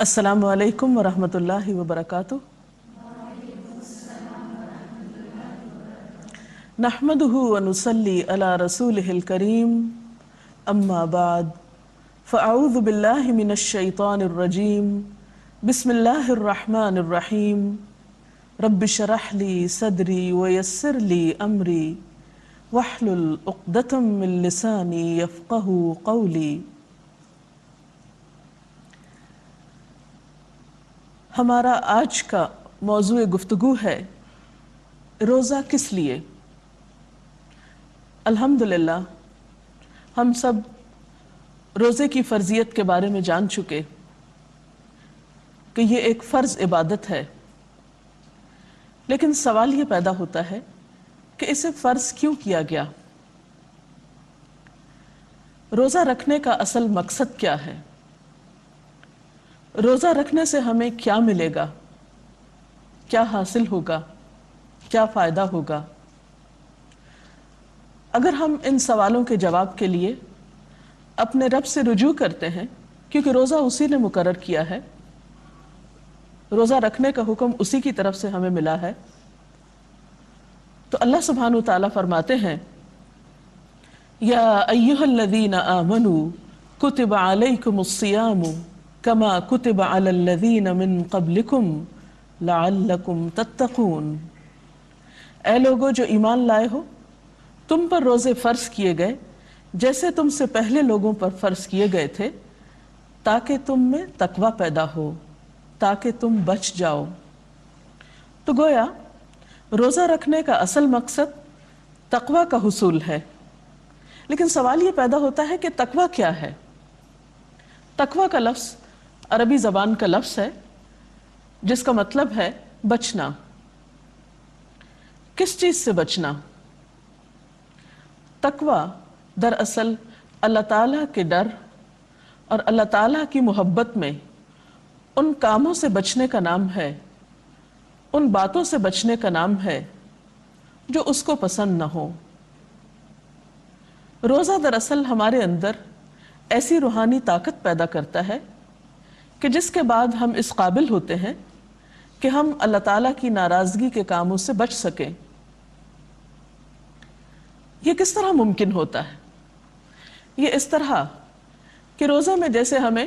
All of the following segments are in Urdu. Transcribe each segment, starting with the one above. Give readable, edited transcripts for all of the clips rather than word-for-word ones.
السلام علیکم ورحمۃ اللہ وبرکاتہ۔ نحمده ونصلي على رسوله الكريم اما بعد فاعوذ باللہ من الشیطان الرجیم بسم اللہ الرحمن الرحیم رب اشرح لي صدری ويسر لي امری واحلل عقدۃ من لسانی یفقهوا قولی۔ ہمارا آج کا موضوع گفتگو ہے روزہ کس لیے۔ الحمدللہ ہم سب روزے کی فرضیت کے بارے میں جان چکے کہ یہ ایک فرض عبادت ہے، لیکن سوال یہ پیدا ہوتا ہے کہ اسے فرض کیوں کیا گیا؟ روزہ رکھنے کا اصل مقصد کیا ہے؟ روزہ رکھنے سے ہمیں کیا ملے گا؟ کیا حاصل ہوگا؟ کیا فائدہ ہوگا؟ اگر ہم ان سوالوں کے جواب کے لیے اپنے رب سے رجوع کرتے ہیں، کیونکہ روزہ اسی نے مقرر کیا ہے، روزہ رکھنے کا حکم اسی کی طرف سے ہمیں ملا ہے، تو اللہ سبحانہ وتعالیٰ فرماتے ہیں یا ایھا الذین آمنوا کتب علیکم الصیام کما کتب علی الذین من قبلکم لعلکم تتقون۔ اے لوگو جو ایمان لائے ہو، تم پر روزے فرض کیے گئے جیسے تم سے پہلے لوگوں پر فرض کیے گئے تھے، تاکہ تم میں تقوی پیدا ہو، تاکہ تم بچ جاؤ۔ تو گویا روزہ رکھنے کا اصل مقصد تقوی کا حصول ہے، لیکن سوال یہ پیدا ہوتا ہے کہ تقوی کیا ہے؟ تقوی کا لفظ عربی زبان کا لفظ ہے جس کا مطلب ہے بچنا۔ کس چیز سے بچنا؟ تقوی دراصل اللہ تعالیٰ کے ڈر اور اللہ تعالیٰ کی محبت میں ان کاموں سے بچنے کا نام ہے، ان باتوں سے بچنے کا نام ہے جو اس کو پسند نہ ہو۔ روزہ دراصل ہمارے اندر ایسی روحانی طاقت پیدا کرتا ہے کہ جس کے بعد ہم اس قابل ہوتے ہیں کہ ہم اللہ تعالیٰ کی ناراضگی کے کاموں سے بچ سکیں۔ یہ کس طرح ممکن ہوتا ہے؟ یہ اس طرح کہ روزے میں جیسے ہمیں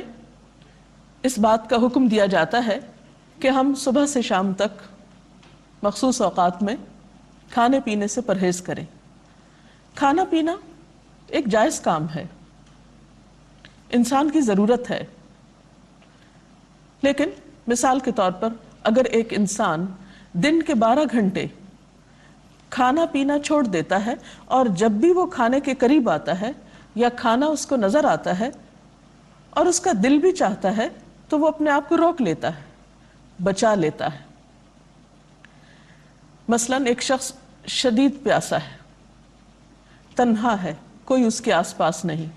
اس بات کا حکم دیا جاتا ہے کہ ہم صبح سے شام تک مخصوص اوقات میں کھانے پینے سے پرہیز کریں۔ کھانا پینا ایک جائز کام ہے، انسان کی ضرورت ہے، لیکن مثال کے طور پر اگر ایک انسان دن کے 12 گھنٹے کھانا پینا چھوڑ دیتا ہے اور جب بھی وہ کھانے کے قریب آتا ہے یا کھانا اس کو نظر آتا ہے اور اس کا دل بھی چاہتا ہے تو وہ اپنے آپ کو روک لیتا ہے، بچا لیتا ہے۔ مثلا ایک شخص شدید پیاسا ہے، تنہا ہے، کوئی اس کے آس پاس نہیں،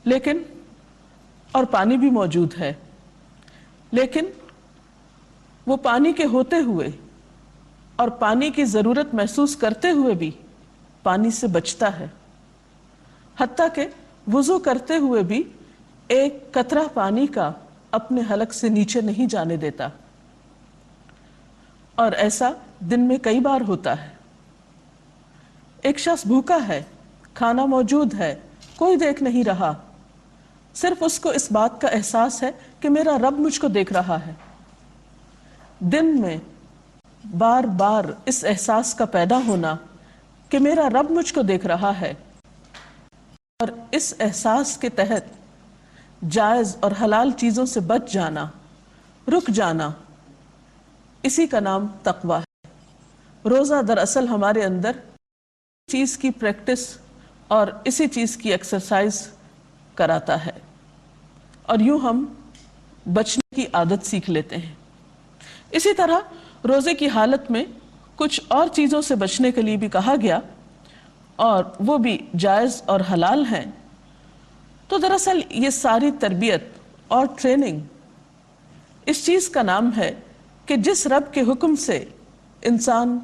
لیکن اور پانی بھی موجود ہے، لیکن وہ پانی کے ہوتے ہوئے اور پانی کی ضرورت محسوس کرتے ہوئے بھی پانی سے بچتا ہے، حتیٰ کہ وضو کرتے ہوئے بھی ایک قطرہ پانی کا اپنے حلق سے نیچے نہیں جانے دیتا، اور ایسا دن میں کئی بار ہوتا ہے۔ ایک شخص بھوکا ہے، کھانا موجود ہے، کوئی دیکھ نہیں رہا، صرف اس کو اس بات کا احساس ہے کہ میرا رب مجھ کو دیکھ رہا ہے۔ دن میں بار بار اس احساس کا پیدا ہونا کہ میرا رب مجھ کو دیکھ رہا ہے، اور اس احساس کے تحت جائز اور حلال چیزوں سے بچ جانا، رک جانا، اسی کا نام تقوی ہے۔ روزہ دراصل ہمارے اندر چیز کی پریکٹس اور اسی چیز کی ایکسرسائز کراتا ہے، اور یوں ہم بچنے کی عادت سیکھ لیتے ہیں۔ اسی طرح روزے کی حالت میں کچھ اور چیزوں سے بچنے کے لیے بھی کہا گیا، اور وہ بھی جائز اور حلال ہیں۔ تو دراصل یہ ساری تربیت اور ٹریننگ اس چیز کا نام ہے کہ جس رب کے حکم سے انسان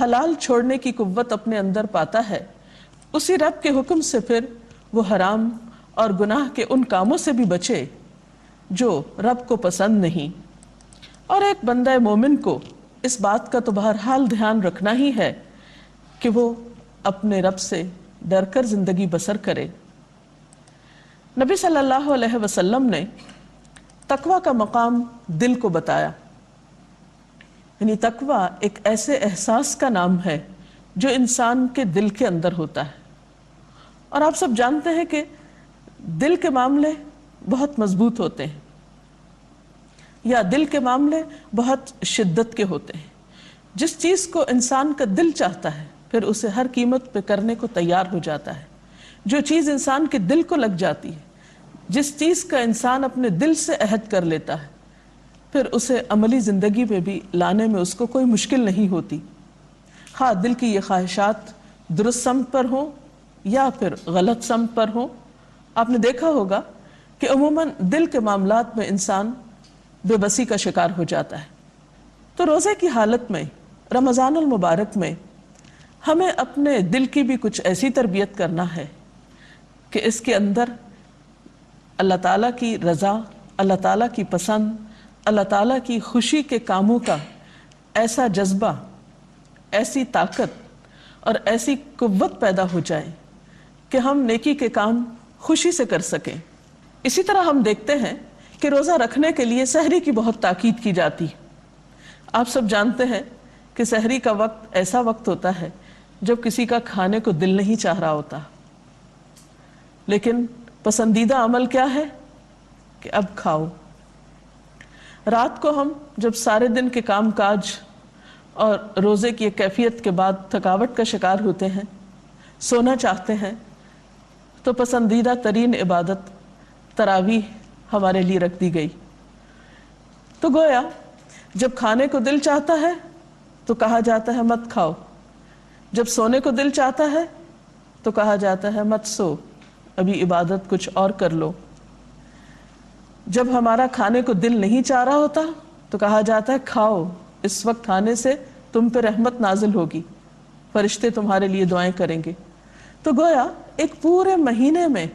حلال چھوڑنے کی قوت اپنے اندر پاتا ہے، اسی رب کے حکم سے پھر وہ حرام اور گناہ کے ان کاموں سے بھی بچے جو رب کو پسند نہیں۔ اور ایک بندہ مومن کو اس بات کا تو بہرحال دھیان رکھنا ہی ہے کہ وہ اپنے رب سے ڈر کر زندگی بسر کرے۔ نبی صلی اللہ علیہ وسلم نے تقوی کا مقام دل کو بتایا، یعنی تقوی ایک ایسے احساس کا نام ہے جو انسان کے دل کے اندر ہوتا ہے۔ اور آپ سب جانتے ہیں کہ دل کے معاملے بہت مضبوط ہوتے ہیں، یا دل کے معاملے بہت شدت کے ہوتے ہیں۔ جس چیز کو انسان کا دل چاہتا ہے پھر اسے ہر قیمت پہ کرنے کو تیار ہو جاتا ہے۔ جو چیز انسان کے دل کو لگ جاتی ہے، جس چیز کا انسان اپنے دل سے عہد کر لیتا ہے، پھر اسے عملی زندگی میں بھی لانے میں اس کو کوئی مشکل نہیں ہوتی، خواہ دل کی یہ خواہشات درست سمت پر ہوں یا پھر غلط سمت پر ہوں۔ آپ نے دیکھا ہوگا کہ عموماً دل کے معاملات میں انسان بے بسی کا شکار ہو جاتا ہے۔ تو روزے کی حالت میں، رمضان المبارک میں، ہمیں اپنے دل کی بھی کچھ ایسی تربیت کرنا ہے کہ اس کے اندر اللہ تعالیٰ کی رضا، اللہ تعالیٰ کی پسند، اللہ تعالیٰ کی خوشی کے کاموں کا ایسا جذبہ، ایسی طاقت اور ایسی قوت پیدا ہو جائے کہ ہم نیکی کے کام خوشی سے کر سکیں۔ اسی طرح ہم دیکھتے ہیں کہ روزہ رکھنے کے لیے سحری کی بہت تاکید کی جاتی۔ آپ سب جانتے ہیں کہ سحری کا وقت ایسا وقت ہوتا ہے جب کسی کا کھانے کو دل نہیں چاہ رہا ہوتا، لیکن پسندیدہ عمل کیا ہے کہ اب کھاؤ۔ رات کو ہم جب سارے دن کے کام کاج اور روزے کی ایک کیفیت کے بعد تھکاوٹ کا شکار ہوتے ہیں، سونا چاہتے ہیں، تو پسندیدہ ترین عبادت تراویح ہمارے لیے رکھ دی گئی۔ تو گویا جب کھانے کو دل چاہتا ہے تو کہا جاتا ہے مت کھاؤ، جب سونے کو دل چاہتا ہے تو کہا جاتا ہے مت سو، ابھی عبادت کچھ اور کر لو۔ جب ہمارا کھانے کو دل نہیں چاہ رہا ہوتا تو کہا جاتا ہے کھاؤ، اس وقت کھانے سے تم پہ رحمت نازل ہوگی، فرشتے تمہارے لیے دعائیں کریں گے۔ تو گویا ایک پورے مہینے میں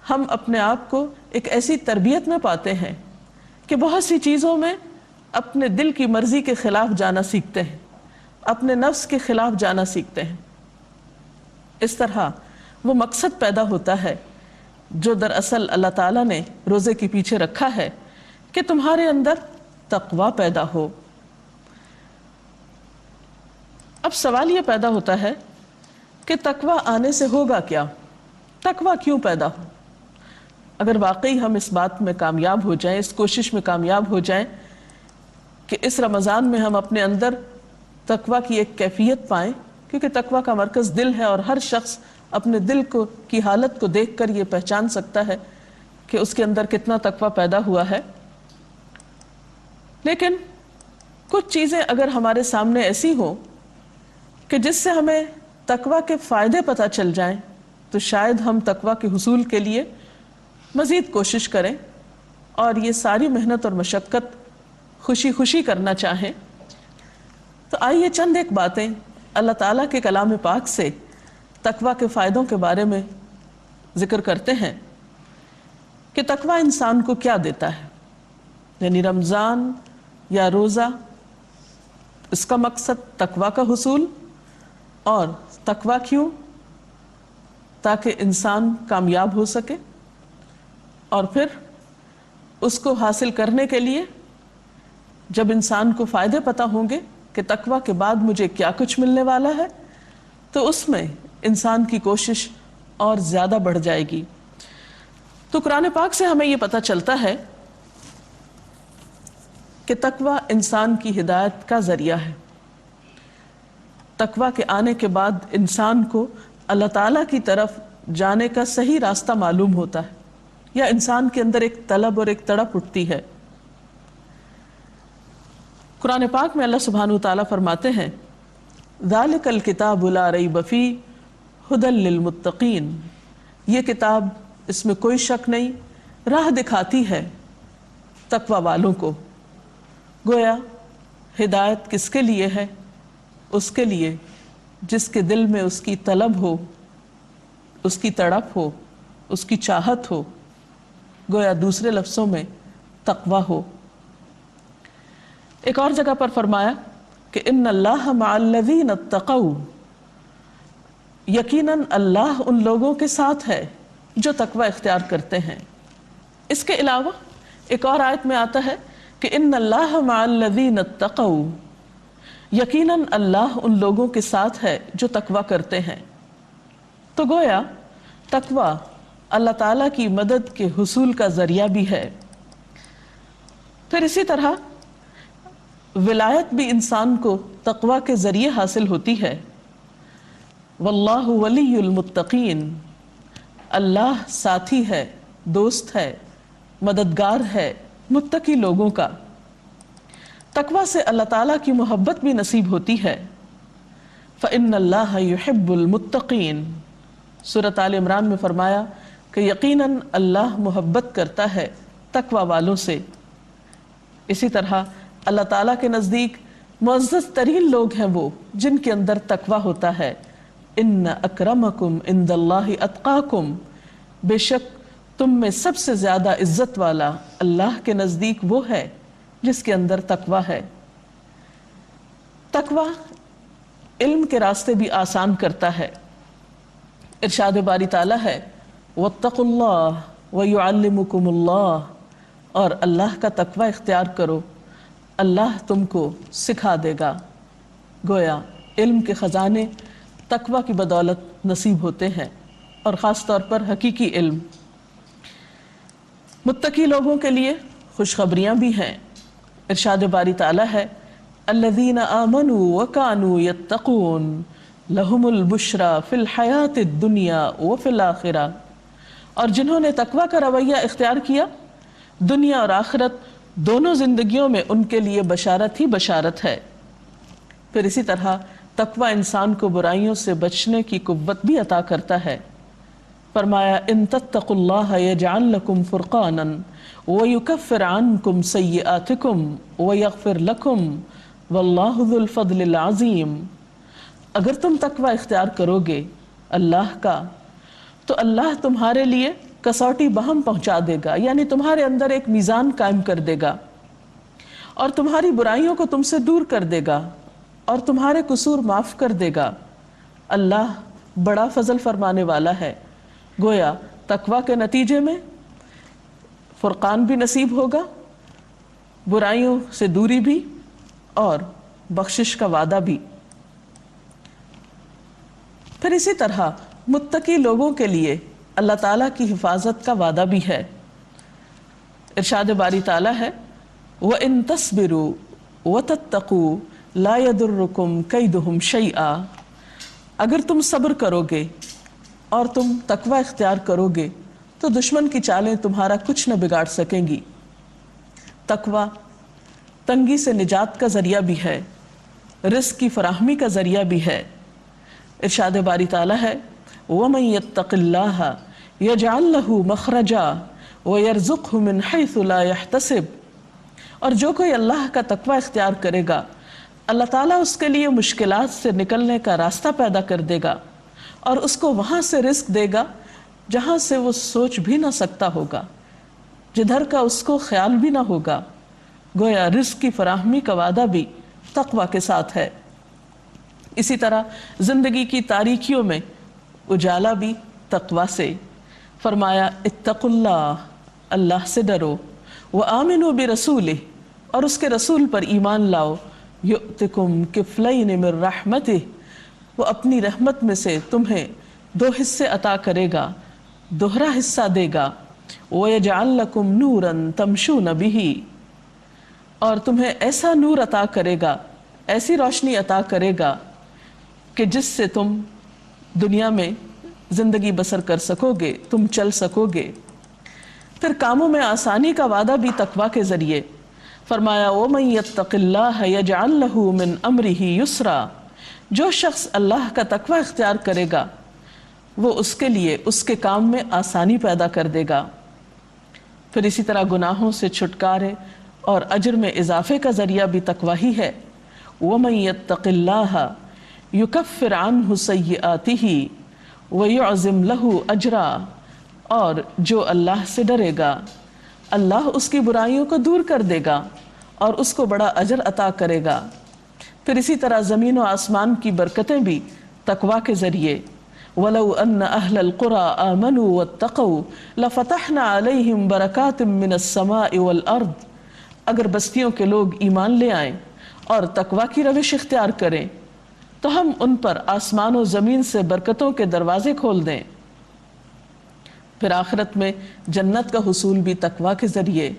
ہم اپنے آپ کو ایک ایسی تربیت میں پاتے ہیں کہ بہت سی چیزوں میں اپنے دل کی مرضی کے خلاف جانا سیکھتے ہیں، اپنے نفس کے خلاف جانا سیکھتے ہیں۔ اس طرح وہ مقصد پیدا ہوتا ہے جو دراصل اللہ تعالیٰ نے روزے کے پیچھے رکھا ہے کہ تمہارے اندر تقوی پیدا ہو۔ اب سوال یہ پیدا ہوتا ہے کہ تقوی آنے سے ہوگا کیا؟ تقوی کیوں پیدا ہو؟ اگر واقعی ہم اس بات میں کامیاب ہو جائیں، اس کوشش میں کامیاب ہو جائیں کہ اس رمضان میں ہم اپنے اندر تقوی کی ایک کیفیت پائیں، کیونکہ تقوی کا مرکز دل ہے اور ہر شخص اپنے دل کی حالت کو دیکھ کر یہ پہچان سکتا ہے کہ اس کے اندر کتنا تقوی پیدا ہوا ہے۔ لیکن کچھ چیزیں اگر ہمارے سامنے ایسی ہوں کہ جس سے ہمیں تقوی کے فائدے پتہ چل جائیں تو شاید ہم تقوی کے حصول کے لیے مزید کوشش کریں اور یہ ساری محنت اور مشقت خوشی خوشی کرنا چاہیں۔ تو آئیے چند ایک باتیں اللہ تعالیٰ کے کلام پاک سے تقوی کے فائدوں کے بارے میں ذکر کرتے ہیں کہ تقوی انسان کو کیا دیتا ہے۔ یعنی رمضان یا روزہ، اس کا مقصد تقوی کا حصول، اور تقوی کیوں؟ تاکہ انسان کامیاب ہو سکے، اور پھر اس کو حاصل کرنے کے لیے جب انسان کو فائدے پتہ ہوں گے کہ تقوی کے بعد مجھے کیا کچھ ملنے والا ہے، تو اس میں انسان کی کوشش اور زیادہ بڑھ جائے گی۔ تو قرآن پاک سے ہمیں یہ پتہ چلتا ہے کہ تقوی انسان کی ہدایت کا ذریعہ ہے۔ تقوی کے آنے کے بعد انسان کو اللہ تعالیٰ کی طرف جانے کا صحیح راستہ معلوم ہوتا ہے، یا انسان کے اندر ایک طلب اور ایک تڑپ اٹھتی ہے۔ قرآن پاک میں اللہ سبحانہ وتعالیٰ فرماتے ہیں ذالک الکتاب لا ریب فیہ ھدی للمتقین، یہ کتاب، اس میں کوئی شک نہیں، راہ دکھاتی ہے تقوی والوں کو۔ گویا ہدایت کس کے لیے ہے؟ اس کے لیے جس کے دل میں اس کی طلب ہو، اس کی تڑپ ہو، اس کی چاہت ہو گویا دوسرے لفظوں میں تقوی ہو۔ ایک اور جگہ پر فرمایا کہ ان اللہ مع الذین اتقوا، یقیناً اللہ ان لوگوں کے ساتھ ہے جو تقوی اختیار کرتے ہیں۔ اس کے علاوہ ایک اور آیت میں آتا ہے کہ ان اللہ مع الذین اتقوا، یقیناً اللہ ان لوگوں کے ساتھ ہے جو تقوی کرتے ہیں۔ تو گویا تقوی اللہ تعالیٰ کی مدد کے حصول کا ذریعہ بھی ہے۔ پھر اسی طرح ولایت بھی انسان کو تقوی کے ذریعے حاصل ہوتی ہے۔ واللہ ولی المتقین، اللہ ساتھی ہے، دوست ہے، مددگار ہے متقی لوگوں کا۔ تقوی سے اللہ تعالیٰ کی محبت بھی نصیب ہوتی ہے۔ فإن اللہ یحب المتقین، سورۃ آل عمران میں فرمایا کہ یقیناً اللہ محبت کرتا ہے تقوی والوں سے۔ اسی طرح اللہ تعالیٰ کے نزدیک معزز ترین لوگ ہیں وہ جن کے اندر تقوی ہوتا ہے۔ ان اکرمکم عند اللہ اتقاکم، بے شک تم میں سب سے زیادہ عزت والا اللہ کے نزدیک وہ ہے جس کے اندر تقوی ہے۔ تقوی علم کے راستے بھی آسان کرتا ہے۔ ارشاد باری تعالیٰ ہے واتقوا اللہ ویعلمکم اللہ، اور اللہ کا تقوی اختیار کرو، اللہ تم کو سکھا دے گا۔ گویا علم کے خزانے تقوی کی بدولت نصیب ہوتے ہیں، اور خاص طور پر حقیقی علم۔ متقی لوگوں کے لیے خوشخبریاں بھی ہیں۔ ارشاد باری تعالیٰ ہے الذین آمنوا وکانوا یتقون لہم البشری فی الحیاۃ الدنیا وفی الآخرہ، اور جنہوں نے تقوی کا رویہ اختیار کیا، دنیا اور آخرت دونوں زندگیوں میں ان کے لیے بشارت ہی بشارت ہے۔ پھر اسی طرح تقوی انسان کو برائیوں سے بچنے کی قوت بھی عطا کرتا ہے۔ فرمایا ان تتقوا اللہ یجعل لکم فرقانا ویکفر عنکم سیئاتکم ویغفر لکم واللہ ذو الفضل العظیم، اگر تم تقوی اختیار کرو گے اللہ کا تو اللہ تمہارے لیے کسوٹی بہم پہنچا دے گا، یعنی تمہارے اندر ایک میزان قائم کر دے گا، اور تمہاری برائیوں کو تم سے دور کر دے گا، اور تمہارے قصور معاف کر دے گا۔ اللہ بڑا فضل فرمانے والا ہے۔ گویا تقوی کے نتیجے میں فرقان بھی نصیب ہوگا، برائیوں سے دوری بھی، اور بخشش کا وعدہ بھی۔ پھر اسی طرح متقی لوگوں کے لیے اللہ تعالیٰ کی حفاظت کا وعدہ بھی ہے۔ ارشاد باری تعالیٰ ہے وَإِن تَصْبِرُوا وَتَتَّقُوا لَا يَضُرُّكُمْ كَيْدُهُمْ شَيْئًا، اگر تم صبر کرو گے اور تم تقوی اختیار کرو گے تو دشمن کی چالیں تمہارا کچھ نہ بگاڑ سکیں گی۔ تقوی تنگی سے نجات کا ذریعہ بھی ہے، رزق کی فراہمی کا ذریعہ بھی ہے۔ ارشاد باری تعالیٰ ہے وَمَن يَتَّقِ اللَّهَ يَجْعَل لَّهُ مَخْرَجًا وَيَرْزُقْهُ مِنْ حَيْثُ لَا يَحْتَسِبُ، اور جو کوئی اللہ کا تقوی اختیار کرے گا اللہ تعالیٰ اس کے لیے مشکلات سے نکلنے کا راستہ پیدا کر دے گا، اور اس کو وہاں سے رزق دے گا جہاں سے وہ سوچ بھی نہ سکتا ہوگا، جدھر کا اس کو خیال بھی نہ ہوگا۔ گویا رزق کی فراہمی کا وعدہ بھی تقوی کے ساتھ ہے۔ اسی طرح زندگی کی تاریکیوں میں اجالا بھی تقوی سے۔ فرمایا اتقوا اللہ، اللہ سے ڈرو، وآمنوا برسولہ، اور اس کے رسول پر ایمان لاؤ، یؤتکم کفلین من رحمتہ، وہ اپنی رحمت میں سے تمہیں 2 حصے عطا کرے گا، دوہرا حصہ دے گا، وَيَجْعَلْ لَكُمْ نُورًا تَمْشُونَ بِهِ، اور تمہیں ایسا نور عطا کرے گا، ایسی روشنی عطا کرے گا کہ جس سے تم دنیا میں زندگی بسر کر سکو گے، تم چل سکو گے۔ پھر کاموں میں آسانی کا وعدہ بھی تقوی کے ذریعے۔ فرمایا وَمَن يَتَّقِ اللَّهَ يَجْعَلْ لَهُ مِنْ أَمْرِهِ يُسْرًا، جو شخص اللہ کا تقوی اختیار کرے گا وہ اس کے لیے اس کے کام میں آسانی پیدا کر دے گا۔ پھر اسی طرح گناہوں سے چھٹکارے اور اجر میں اضافے کا ذریعہ بھی تقوی ہی ہے۔ وَمَن يَتَّقِ اللَّهَ يُكَفِّرْ عَنْهُ سَيِّئَاتِهِ وَيُعْظِمْ لَهُ أَجْرًا، اور جو اللہ سے ڈرے گا اللہ اس کی برائیوں کو دور کر دے گا اور اس کو بڑا اجر عطا کرے گا۔ پھر اسی طرح زمین و آسمان کی برکتیں بھی تقوی کے ذریعے، وَلَوْ أَنَّ أَهْلَ الْقُرَىٰ آمَنُوا وَاتَّقَوْا لَفَتَحْنَا عَلَيْهِمْ بَرَكَاتٍ مِّنَ السَّمَاءِ وَالْأَرْضِ، اگر بستیوں کے لوگ ایمان لے آئیں اور تقوی کی روش اختیار کریں تو ہم ان پر آسمان و زمین سے برکتوں کے دروازے کھول دیں۔ پھر آخرت میں جنت کا حصول بھی تقوی کے ذریعے،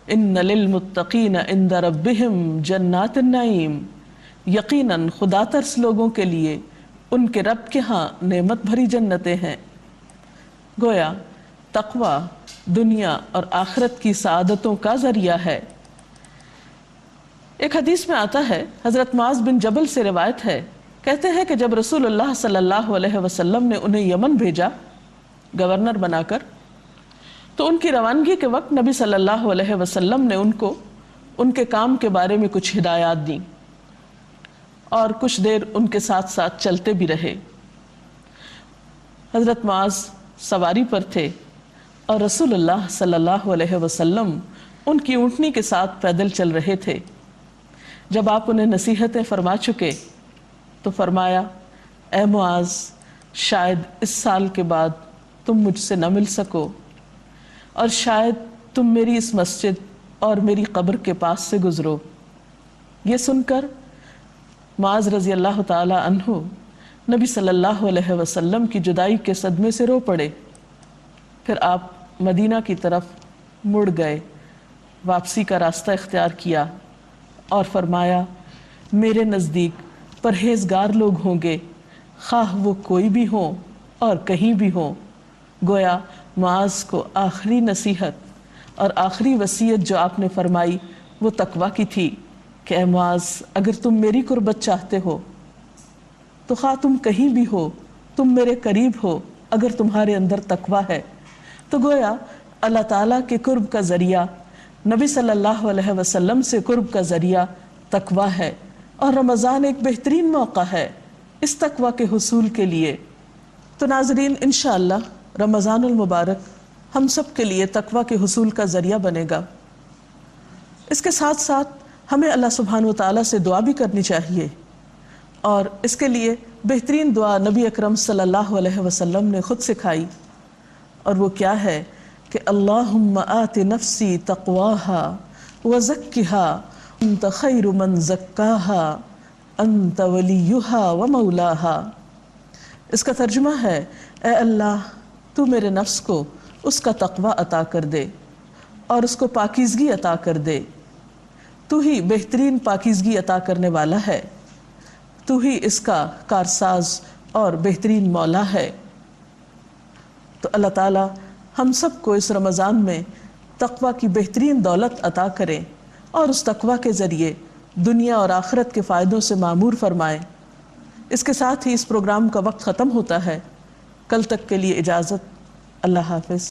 ان للمتقین عند ربہم جنات النعیم، یقیناً خدا ترس لوگوں کے لیے ان کے رب کے ہاں نعمت بھری جنتیں ہیں۔ گویا تقوی دنیا اور آخرت کی سعادتوں کا ذریعہ ہے۔ ایک حدیث میں آتا ہے، حضرت معاذ بن جبل سے روایت ہے، کہتے ہیں کہ جب رسول اللہ صلی اللہ علیہ وسلم نے انہیں یمن بھیجا گورنر بنا کر، تو ان کی روانگی کے وقت نبی صلی اللہ علیہ وسلم نے ان کو ان کے کام کے بارے میں کچھ ہدایات دیں اور کچھ دیر ان کے ساتھ ساتھ چلتے بھی رہے۔ حضرت معاذ سواری پر تھے اور رسول اللہ صلی اللہ علیہ وسلم ان کی اونٹنی کے ساتھ پیدل چل رہے تھے۔ جب آپ انہیں نصیحتیں فرما چکے تو فرمایا، اے معاذ، شاید اس سال کے بعد تم مجھ سے نہ مل سکو، اور شاید تم میری اس مسجد اور میری قبر کے پاس سے گزرو۔ یہ سن کر معاذ رضی اللہ تعالی عنہ نبی صلی اللہ علیہ وسلم کی جدائی کے صدمے سے رو پڑے۔ پھر آپ مدینہ کی طرف مڑ گئے، واپسی کا راستہ اختیار کیا اور فرمایا، میرے نزدیک پرہیزگار لوگ ہوں گے، خواہ وہ کوئی بھی ہوں اور کہیں بھی ہوں۔ گویا معاذ کو آخری نصیحت اور آخری وصیت جو آپ نے فرمائی وہ تقوی کی تھی کہ اے معاذ، اگر تم میری قربت چاہتے ہو تو خواہ تم کہیں بھی ہو، تم میرے قریب ہو، اگر تمہارے اندر تقوی ہے۔ تو گویا اللہ تعالیٰ کے قرب کا ذریعہ، نبی صلی اللہ علیہ وسلم سے قرب کا ذریعہ تقوی ہے، اور رمضان ایک بہترین موقع ہے اس تقوی کے حصول کے لیے۔ تو ناظرین، انشاءاللہ رمضان المبارک ہم سب کے لیے تقوی کے حصول کا ذریعہ بنے گا۔ اس کے ساتھ ساتھ ہمیں اللہ سبحانہ و تعالیٰ سے دعا بھی کرنی چاہیے، اور اس کے لیے بہترین دعا نبی اکرم صلی اللہ علیہ وسلم نے خود سکھائی، اور وہ کیا ہے کہ اللہم آت نفسی تقواہا وزکھا انت خیر من زکاہا انت ولیہا ومولاہا۔ اس کا ترجمہ ہے، اے اللہ، تو میرے نفس کو اس کا تقوی عطا کر دے اور اس کو پاکیزگی عطا کر دے۔ تو ہی بہترین پاکیزگی عطا کرنے والا ہے، تو ہی اس کا کارساز اور بہترین مولا ہے۔ تو اللہ تعالیٰ ہم سب کو اس رمضان میں تقوی کی بہترین دولت عطا کرے اور اس تقوی کے ذریعے دنیا اور آخرت کے فائدوں سے معمور فرمائے۔ اس کے ساتھ ہی اس پروگرام کا وقت ختم ہوتا ہے۔ کل تک کے لیے اجازت، اللہ حافظ۔